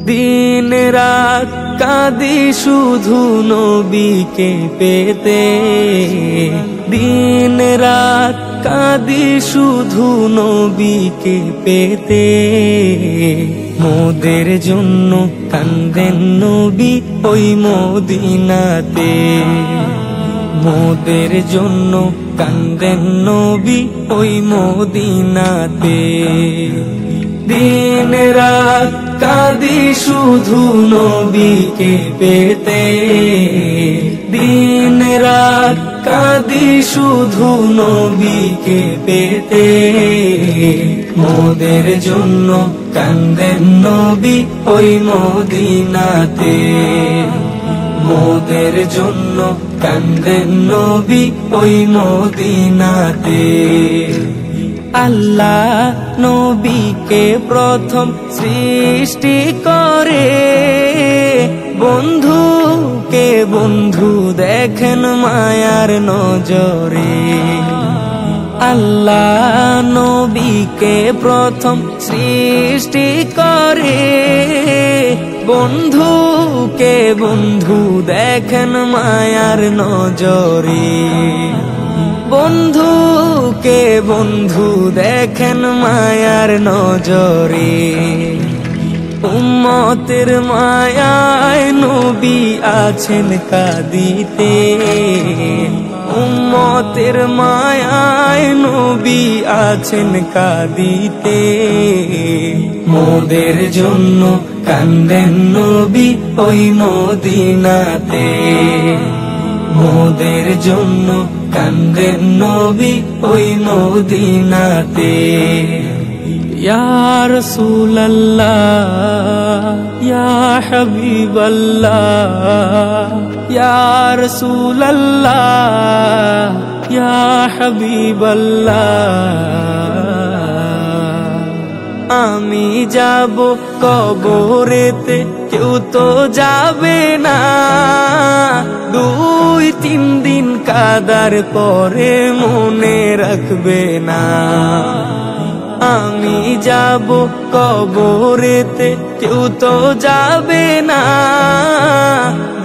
দিন রাত কাঁদি শুধু নবীকে পেতে, দিন রাত কাঁদি শুধু নবীকে পেতে। মোদের জন্য কান্দেন নবী ওই মদিনাতে, মোদের জন্য কান্দেন নবী ওই মদিনাতে। দিন রাত কাঁদি শুধু নবীকে পেতে, দিন রাত কাঁদি শুধু নবীকে পেতে। মোদের জন্য কান্দেন নবী ওই মদিনাতে, মোদের জন্য কান্দেন নবী ওই মদিনাতে। আল্লাহ নবীকে প্রথম সৃষ্টি করে, বন্ধুকে বন্ধু দেখেন মায়ার নজরে। আল্লাহ নবীকে প্রথম সৃষ্টি করে, বন্ধুকে বন্ধু দেখেন মায়ার নজরে। বন্ধুকে বন্ধু দেখেন মায়ার নজরে। উম্মতের মায়ায় নবী আছেন কাঁদিতে, উম্মতের মায়ায় নবী আছেন কাঁদিতে। মোদের জন্য কান্দেন নবী ওই মদিনাতে, মোদের জন্য কান্দেন নবী ওই মদিনাতে। ইয়া রাসূলুল্লাহ ইয়া হাবিবাল্লাহ, ইয়া রাসূলুল্লাহ ইয়া হাবিবাল্লাহ। আমি যাব কবরেতে কেউ তো যাবে না, 2-3 দিন কাদার পরে মনে রাখবে না। আমি যাব কবরেতে কেউ তো যাবে না,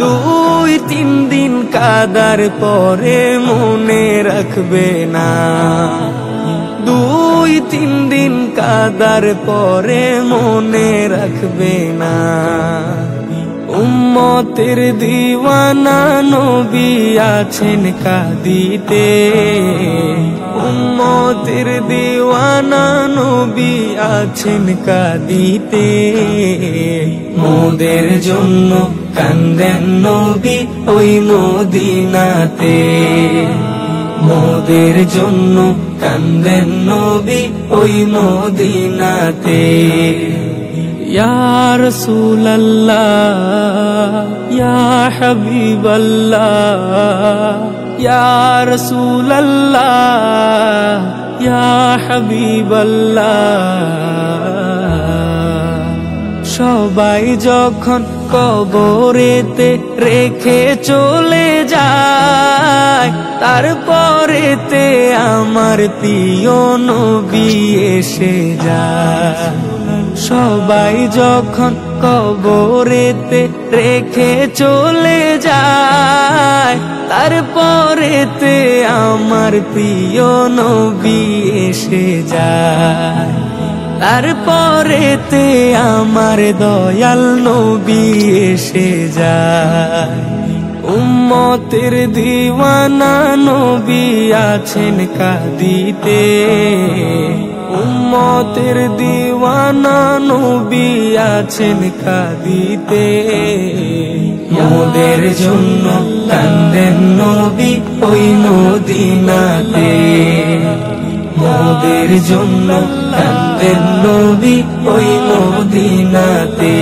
2-3 দিন কাদার পরে মনে রাখবে না। 2-3 দিন কাদার পরে মনে রাখবে না। উম্মতের দিওয়ানা নবী আছেন কাঁদিতে, উম্মতের দিওয়ানা নবী আছেন কাঁদিতে। মোদের জন্য কান্দেন নবী ওই মদিনাতে, মোদের জন্য কান্দেন নবী ওই মদিনাতে। ইয়া রাসূলুল্লাহ ইয়া হাবিবাল্লাহ, ইয়া রাসূলুল্লাহ ইয়া হাবিবাল্লাহ। সবাই যখন কবরেতে রেখে চলে যায়, তারপরেতে আমার প্রিয় নবী এসে যায়। সবাই যখন কবরেতে রেখে চলে যায়, তারপরেতে আমার প্রিয় নবী এসে যায়। তারপরেতে আমার দয়াল নবী এসে যায়। উম্মতের দিওয়ানা নবী আছেন কাঁদিতে, উম্মতের দিওয়ানা নবী আছেন কাঁদিতে। মোদের জন্য কান্দেন নবী ওই মদিনাতে, মোদের জন্য কান্দেন নবী ওই মদিনাতে।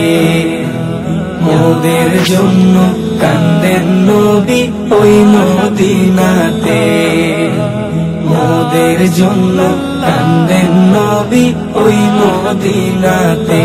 মোদের জন্য কান্দেন নবী ওই মদিনাতে, মোদের জন্য কান্দেন নবী ওই মদিনাতে।